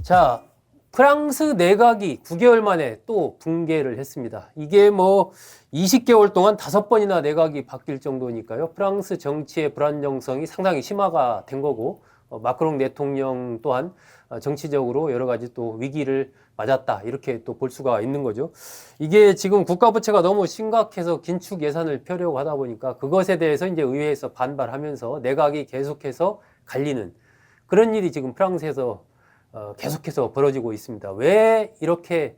자, 프랑스 내각이 9개월 만에 또 붕괴를 했습니다. 이게 뭐 20개월 동안 5번이나 내각이 바뀔 정도니까요. 프랑스 정치의 불안정성이 상당히 심화가 된 거고, 마크롱 대통령 또한 정치적으로 여러 가지 또 위기를 맞았다. 이렇게 또 볼 수가 있는 거죠. 이게 지금 국가 부채가 너무 심각해서 긴축 예산을 펴려고 하다 보니까 그것에 대해서 이제 의회에서 반발하면서 내각이 계속해서 갈리는 그런 일이 지금 프랑스에서 계속해서 벌어지고 있습니다. 왜 이렇게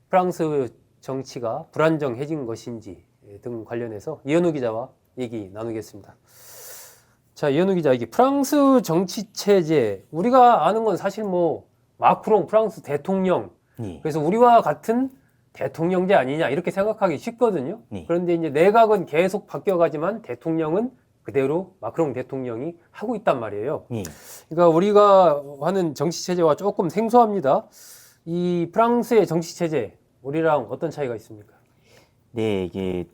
프랑스 정치가 불안정해진 것인지 등 관련해서 이현우 기자와 얘기 나누겠습니다. 자, 이현우 기자, 이게 프랑스 정치 체제, 우리가 아는 건 사실 뭐 마크롱 프랑스 대통령, 예. 그래서 우리와 같은 대통령제 아니냐 이렇게 생각하기 쉽거든요. 네. 그런데 이제 내각은 계속 바뀌어가지만 대통령은 그대로 마크롱 대통령이 하고 있단 말이에요. 예. 그러니까 우리가 하는 정치 체제와 조금 생소합니다. 이 프랑스의 정치 체제, 우리랑 어떤 차이가 있습니까? 네, 이게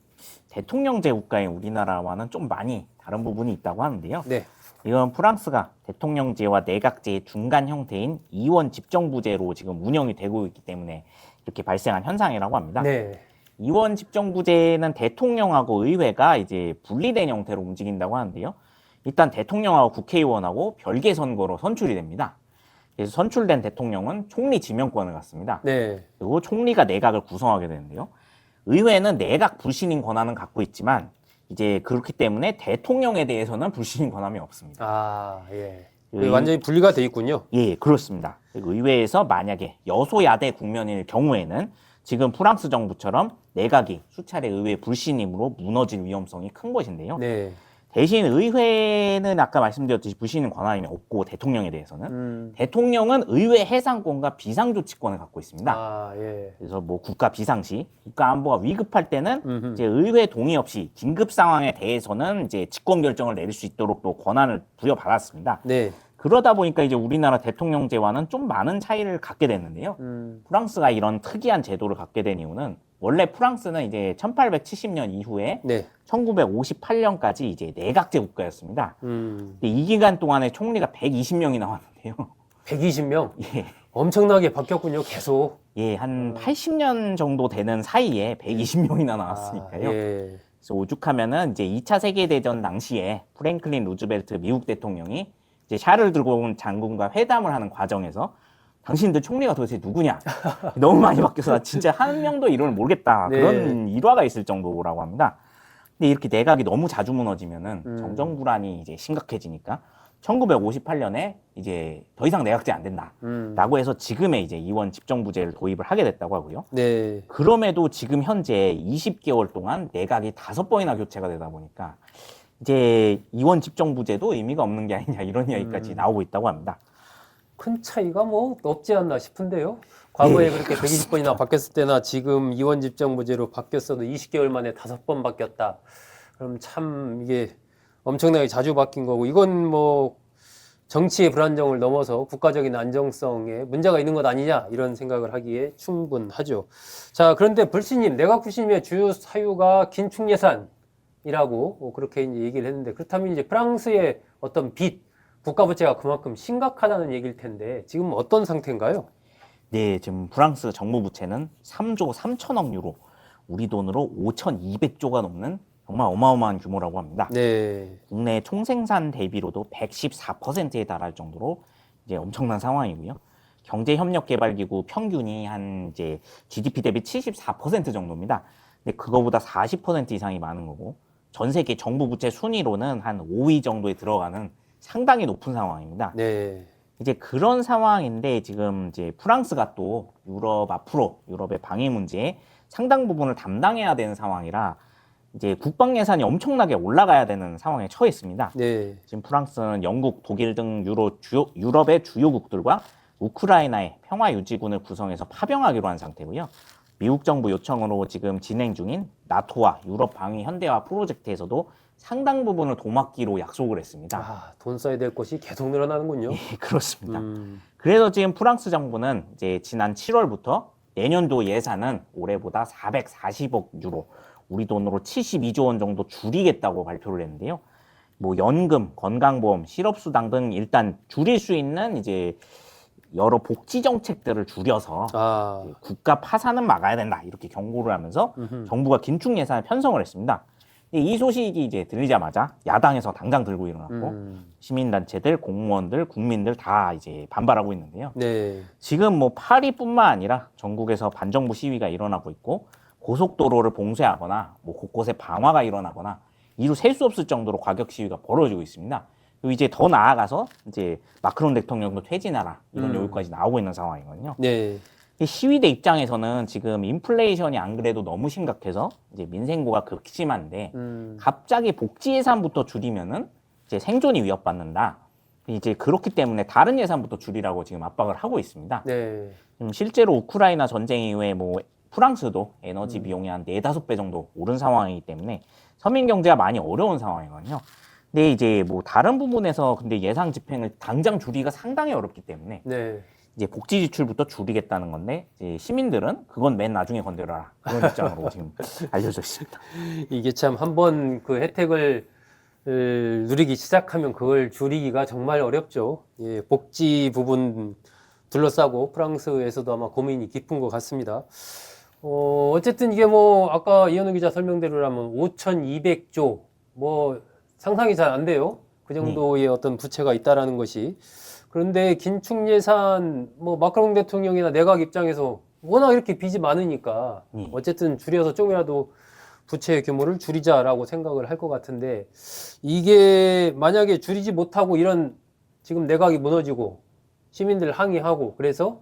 대통령제 국가인 우리나라와는 좀 많이 다른 부분이 있다고 하는데요. 네. 이건 프랑스가 대통령제와 내각제의 중간 형태인 이원 집정부제로 지금 운영이 되고 있기 때문에 이렇게 발생한 현상이라고 합니다. 네. 이원 집정부제는 대통령하고 의회가 이제 분리된 형태로 움직인다고 하는데요. 일단 대통령하고 국회의원하고 별개 선거로 선출이 됩니다. 그래서 선출된 대통령은 총리 지명권을 갖습니다. 네. 그리고 총리가 내각을 구성하게 되는데요. 의회는 내각 불신임 권한은 갖고 있지만 이제 그렇기 때문에 대통령에 대해서는 불신임 권한이 없습니다. 아, 예. 의- 완전히 분리가 돼 있군요. 예, 그렇습니다. 그리고 의회에서 만약에 여소야대 국면일 경우에는 지금 프랑스 정부처럼 내각이 수차례 의회 불신임으로 무너질 위험성이 큰 것인데요. 네. 대신 의회는 아까 말씀드렸듯이 불신임 권한이 없고 대통령에 대해서는 대통령은 의회 해상권과 비상조치권을 갖고 있습니다. 아, 예. 그래서 뭐 국가 비상시, 국가 안보가 위급할 때는 음흠. 이제 의회 동의 없이 긴급 상황에 대해서는 이제 직권 결정을 내릴 수 있도록 또 권한을 부여받았습니다. 네. 그러다 보니까 이제 우리나라 대통령제와는 좀 많은 차이를 갖게 됐는데요. 프랑스가 이런 특이한 제도를 갖게 된 이유는 원래 프랑스는 이제 1870년 이후에 네. 1958년까지 이제 내각제 국가였습니다. 근데 이 기간 동안에 총리가 120명이 나왔는데요. 120명? 예. 엄청나게 바뀌었군요, 계속. 예, 한 80년 정도 되는 사이에 120명이나 나왔으니까요. 아, 예. 그래서 오죽하면은 이제 2차 세계대전 당시에 프랭클린 루즈벨트 미국 대통령이 이제 샤를 들고 온 장군과 회담을 하는 과정에서 당신들 총리가 도대체 누구냐? 너무 많이 바뀌어서 나 진짜 한 명도 이름을 모르겠다. 네. 그런 일화가 있을 정도라고 합니다. 근데 이렇게 내각이 너무 자주 무너지면은 정정 불안이 이제 심각해지니까 1958년에 이제 더 이상 내각제 안 된다라고 해서 지금의 이제 이원 집정부제를 도입을 하게 됐다고 하고요. 네. 그럼에도 지금 현재 20개월 동안 내각이 5번이나 교체가 되다 보니까 이제 이원 집정부제도 의미가 없는 게 아니냐 이런 이야기까지 나오고 있다고 합니다. 큰 차이가 뭐 없지 않나 싶은데요. 과거에 예, 그렇게 120번이나 바뀌었을 때나 지금 이원 집정부제로 바뀌었어도 20개월 만에 5번 바뀌었다. 그럼 참 이게 엄청나게 자주 바뀐 거고, 이건 뭐 정치의 불안정을 넘어서 국가적인 안정성에 문제가 있는 것 아니냐 이런 생각을 하기에 충분하죠. 자, 그런데 불신임, 내각 불신임의 주요 사유가 긴축 예산이라고 그렇게 이제 얘기를 했는데, 그렇다면 이제 프랑스의 어떤 빚, 국가 부채가 그만큼 심각하다는 얘기일 텐데 지금 어떤 상태인가요? 네, 지금 프랑스 정부 부채는 3조 3천억 유로, 우리 돈으로 5,200조가 넘는 정말 어마어마한 규모라고 합니다. 네. 국내 총생산 대비로도 114%에 달할 정도로 이제 엄청난 상황이고요. 경제협력개발기구 평균이 한 이제 GDP 대비 74% 정도입니다. 근데 그거보다 40% 이상이 많은 거고, 전 세계 정부 부채 순위로는 한 5위 정도에 들어가는 상당히 높은 상황입니다. 네. 이제 그런 상황인데 지금 이제 프랑스가 또 유럽의 방위 문제에 상당 부분을 담당해야 되는 상황이라 이제 국방 예산이 엄청나게 올라가야 되는 상황에 처해 있습니다. 네. 지금 프랑스는 영국, 독일 등 유럽의 주요국들과 우크라이나의 평화유지군을 구성해서 파병하기로 한 상태고요. 미국 정부 요청으로 지금 진행 중인 나토와 유럽 방위 현대화 프로젝트에서도 상당 부분을 도맡기로 약속을 했습니다. 아, 돈 써야 될 곳이 계속 늘어나는군요. 예, 그렇습니다. 그래서 지금 프랑스 정부는 이제 지난 7월부터 내년도 예산은 올해보다 440억 유로, 우리 돈으로 72조 원 정도 줄이겠다고 발표를 했는데요. 뭐 연금, 건강보험, 실업수당 등 일단 줄일 수 있는 이제 여러 복지 정책들을 줄여서 아, 국가 파산은 막아야 된다 이렇게 경고를 하면서 음흠. 정부가 긴축 예산을 편성을 했습니다. 이 소식이 이제 들리자마자 야당에서 당장 들고 일어났고 시민단체들, 공무원들, 국민들 다 이제 반발하고 있는데요. 네, 지금 뭐 파리뿐만 아니라 전국에서 반정부 시위가 일어나고 있고 고속도로를 봉쇄하거나 뭐 곳곳에 방화가 일어나거나 이루 셀 수 없을 정도로 과격 시위가 벌어지고 있습니다. 그리고 이제 더 나아가서 이제 마크롱 대통령도 퇴진하라 이런 요구까지 나오고 있는 상황이거든요. 네, 이 시위대 입장에서는 지금 인플레이션이 안 그래도 너무 심각해서 이제 민생고가 극심한데 갑자기 복지 예산부터 줄이면은 이제 생존이 위협받는다. 이제 그렇기 때문에 다른 예산부터 줄이라고 지금 압박을 하고 있습니다. 네, 실제로 우크라이나 전쟁 이후에 뭐 프랑스도 에너지 비용이 한 4~5배 정도 오른 상황이기 때문에 서민 경제가 많이 어려운 상황이거든요. 근데 이제 뭐 다른 부분에서 근데 예상 집행을 당장 줄이기가 상당히 어렵기 때문에 네. 이제 복지 지출부터 줄이겠다는 건데 이제 시민들은 그건 맨 나중에 건드려라 그런 입장으로 지금 알려져 있습니다. 이게 참 한번 그 혜택을 누리기 시작하면 그걸 줄이기가 정말 어렵죠. 예, 복지 부분 둘러싸고 프랑스에서도 아마 고민이 깊은 것 같습니다. 어쨌든 이게 뭐 아까 이현우 기자 설명대로라면 5,200조 뭐 상상이 잘 안 돼요. 그 정도의 어떤 부채가 있다라는 것이. 그런데 긴축 예산 뭐 마크롱 대통령이나 내각 입장에서 워낙 이렇게 빚이 많으니까 어쨌든 줄여서 조금이라도 부채 규모를 줄이자라고 생각을 할 것 같은데 이게 만약에 줄이지 못하고 이런 지금 내각이 무너지고 시민들 항의하고 그래서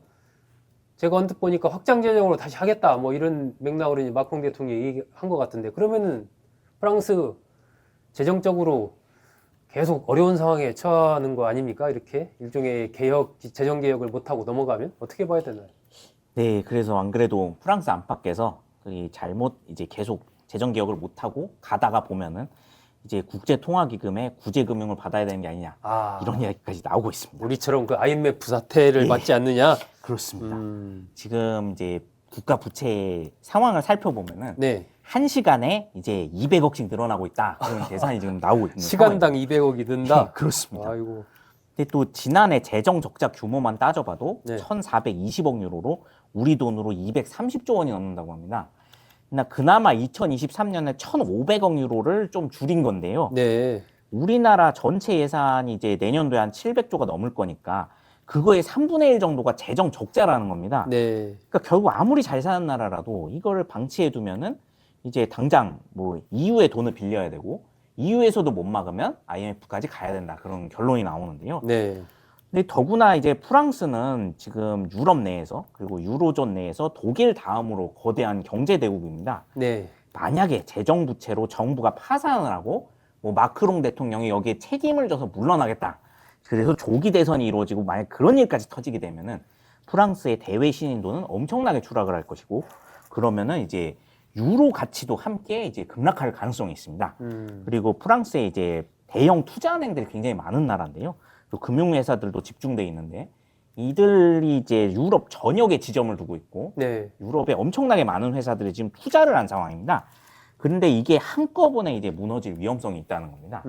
제가 언뜻 보니까 확장 재정으로 다시 하겠다 뭐 이런 맥락으로 이제 마크롱 대통령이 얘기한 것 같은데 그러면은 프랑스 재정적으로 계속 어려운 상황에 처하는 거 아닙니까? 이렇게 일종의 개혁, 재정 개혁을 못하고 넘어가면 어떻게 봐야 되나요? 네, 그래서 안 그래도 프랑스 안팎에서 그 잘못 이제 계속 재정 개혁을 못하고 가다가 보면은 이제 국제통화기금에 구제금융을 받아야 되는 게 아니냐 이런 이야기까지 나오고 있습니다. 우리처럼 그 IMF 사태를 예. 맞지 않느냐? 그렇습니다. 지금 이제 국가 부채 상황을 살펴보면은 네. 한 시간에 이제 200억씩 늘어나고 있다 그런 계산이 지금 나오고 있는 시간당 200억이 든다? 그렇습니다. 아이고. 근데 또 지난해 재정 적자 규모만 따져봐도 네. 1,420억 유로로 우리 돈으로 230조 원이 넘는다고 합니다. 그나마 2023년에 1,500억 유로를 좀 줄인 건데요. 네. 우리나라 전체 예산이 이제 내년도에 한 700조가 넘을 거니까 그거의 3분의 1 정도가 재정 적자라는 겁니다. 네. 그러니까 결국 아무리 잘 사는 나라라도 이거를 방치해 두면은 이제 당장 뭐 EU의 돈을 빌려야 되고 EU에서도 못 막으면 IMF까지 가야 된다 그런 결론이 나오는데요. 네. 근데 더구나 이제 프랑스는 지금 유럽 내에서 그리고 유로존 내에서 독일 다음으로 거대한 경제 대국입니다. 네. 만약에 재정 부채로 정부가 파산을 하고 뭐 마크롱 대통령이 여기에 책임을 져서 물러나겠다. 그래서 조기 대선이 이루어지고 만약 그런 일까지 터지게 되면은 프랑스의 대외 신인도는 엄청나게 추락을 할 것이고 그러면은 이제 유로 가치도 함께 이제 급락할 가능성이 있습니다. 그리고 프랑스에 이제 대형 투자은행들이 굉장히 많은 나라인데요. 또 금융회사들도 집중돼 있는데 이들이 이제 유럽 전역에 지점을 두고 있고 네. 유럽에 엄청나게 많은 회사들이 지금 투자를 한 상황입니다. 그런데 이게 한꺼번에 이제 무너질 위험성이 있다는 겁니다.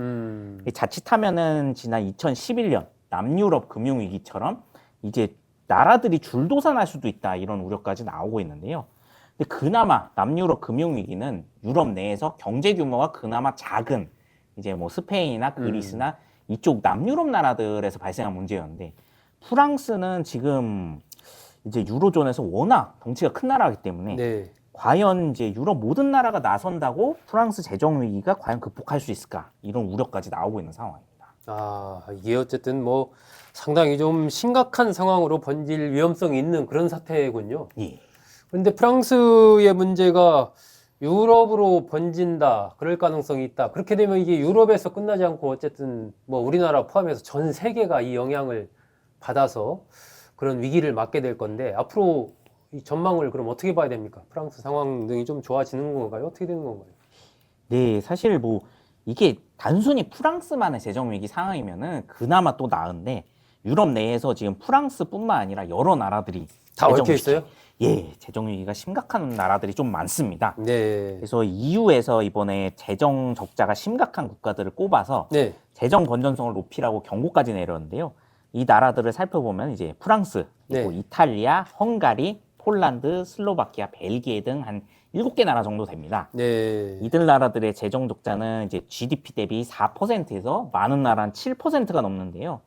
자칫하면은 지난 2011년 남유럽 금융위기처럼 이제 나라들이 줄도산할 수도 있다 이런 우려까지 나오고 있는데요. 근데 그나마 남유럽 금융위기는 유럽 내에서 경제 규모가 그나마 작은 이제 뭐 스페인이나 그리스나 이쪽 남유럽 나라들에서 발생한 문제였는데 프랑스는 지금 이제 유로존에서 워낙 덩치가 큰 나라이기 때문에 네. 과연 이제 유럽 모든 나라가 나선다고 프랑스 재정 위기가 과연 극복할 수 있을까 이런 우려까지 나오고 있는 상황입니다. 아, 이게 어쨌든 뭐 상당히 좀 심각한 상황으로 번질 위험성이 있는 그런 사태군요. 예. 그런데 프랑스의 문제가 유럽으로 번진다. 그럴 가능성이 있다. 그렇게 되면 이게 유럽에서 끝나지 않고 어쨌든 뭐 우리나라 포함해서 전 세계가 이 영향을 받아서 그런 위기를 맞게 될 건데 앞으로 이 전망을 그럼 어떻게 봐야 됩니까? 프랑스 상황 등이 좀 좋아지는 건가요? 어떻게 되는 건가요? 네, 사실 뭐 이게 단순히 프랑스만의 재정 위기 상황이면은 그나마 또 나은데 유럽 내에서 지금 프랑스뿐만 아니라 여러 나라들이 다 얽혀 있어요? 예, 재정 위기가 심각한 나라들이 좀 많습니다. 네. 그래서 EU에서 이번에 재정 적자가 심각한 국가들을 꼽아서 네. 재정 건전성을 높이라고 경고까지 내렸는데요. 이 나라들을 살펴보면 이제 프랑스, 그리고 네. 이탈리아, 헝가리, 폴란드, 슬로바키아, 벨기에 등 한 7개 나라 정도 됩니다. 네. 이들 나라들의 재정 적자는 이제 GDP 대비 4%에서 많은 나라는 7%가 넘는데요.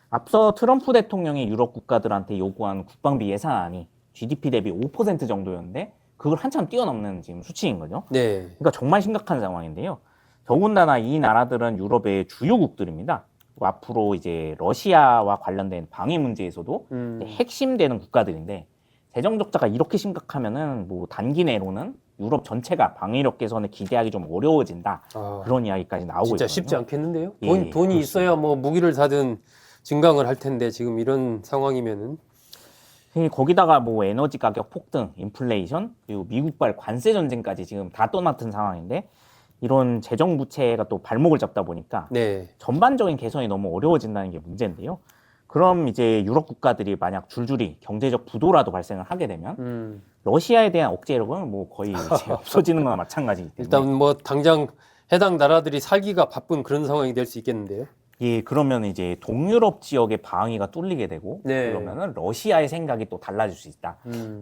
앞서 트럼프 대통령이 유럽 국가들한테 요구한 국방비 예산안이 GDP 대비 5% 정도였는데 그걸 한참 뛰어넘는 지금 수치인 거죠. 네. 그러니까 정말 심각한 상황인데요. 더군다나 이 나라들은 유럽의 주요국들입니다. 앞으로 이제 러시아와 관련된 방위 문제에서도 이제 핵심되는 국가들인데 재정 적자가 이렇게 심각하면은 뭐 단기 내로는 유럽 전체가 방위력 개선을 기대하기 좀 어려워진다. 아, 그런 이야기까지 나오고 진짜 있거든요. 쉽지 않겠는데요? 예, 돈이 그렇습니다. 있어야 뭐 무기를 사든 증강을 할 텐데 지금 이런 상황이면은 거기다가 뭐 에너지 가격 폭등, 인플레이션, 그리고 미국발 관세 전쟁까지 지금 다 떠맡은 상황인데 이런 재정 부채가 또 발목을 잡다 보니까 네. 전반적인 개선이 너무 어려워진다는 게 문제인데요. 그럼 이제 유럽 국가들이 만약 줄줄이 경제적 부도라도 발생을 하게 되면 러시아에 대한 억제력은 뭐 거의 이제 없어지는 거나 마찬가지이기 때문에 일단 뭐 당장 해당 나라들이 살기가 바쁜 그런 상황이 될 수 있겠는데요. 예, 그러면 이제 동유럽 지역의 방위가 뚫리게 되고 네. 그러면은 러시아의 생각이 또 달라질 수 있다.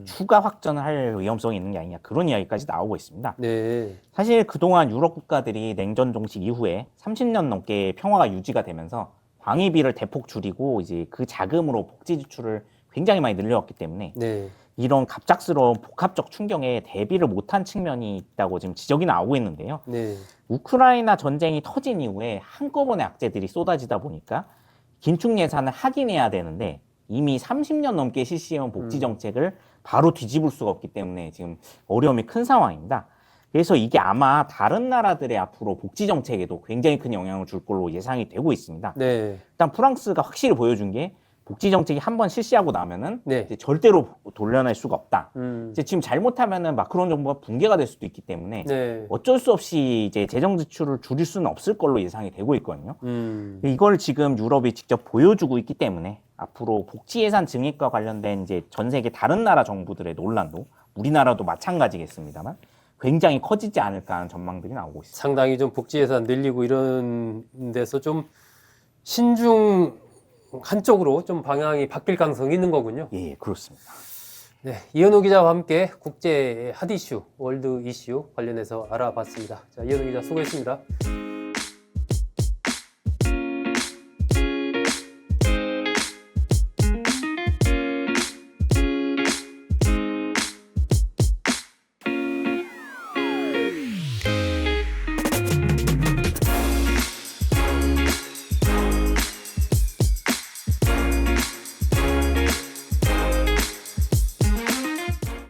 추가 확전을 할 위험성이 있는 게 아니냐 그런 이야기까지 나오고 있습니다. 네. 사실 그동안 유럽 국가들이 냉전 종식 이후에 30년 넘게 평화가 유지가 되면서 방위비를 대폭 줄이고 이제 그 자금으로 복지 지출을 굉장히 많이 늘려왔기 때문에 네. 이런 갑작스러운 복합적 충격에 대비를 못한 측면이 있다고 지금 지적이 나오고 있는데요. 네. 우크라이나 전쟁이 터진 이후에 한꺼번에 악재들이 쏟아지다 보니까 긴축 예산을 확인해야 되는데 이미 30년 넘게 실시해온 복지 정책을 바로 뒤집을 수가 없기 때문에 지금 어려움이 큰 상황입니다. 그래서 이게 아마 다른 나라들의 앞으로 복지 정책에도 굉장히 큰 영향을 줄 걸로 예상이 되고 있습니다. 네. 일단 프랑스가 확실히 보여준 게 복지 정책이 한번 실시하고 나면은 네. 이제 절대로 돌려낼 수가 없다. 이제 지금 잘못하면은 마크론 정부가 붕괴가 될 수도 있기 때문에 네. 어쩔 수 없이 이제 재정 지출을 줄일 수는 없을 걸로 예상이 되고 있거든요. 이걸 지금 유럽이 직접 보여주고 있기 때문에 앞으로 복지 예산 증액과 관련된 이제 전 세계 다른 나라 정부들의 논란도 우리나라도 마찬가지겠습니다만 굉장히 커지지 않을까 하는 전망들이 나오고 있습니다. 상당히 좀 복지 예산 늘리고 이런 데서 좀 신중 한쪽으로 좀 방향이 바뀔 가능성이 있는 거군요. 예, 그렇습니다. 네, 이현우 기자와 함께 국제 핫 이슈, 월드 이슈 관련해서 알아봤습니다. 자, 이현우 기자 수고했습니다.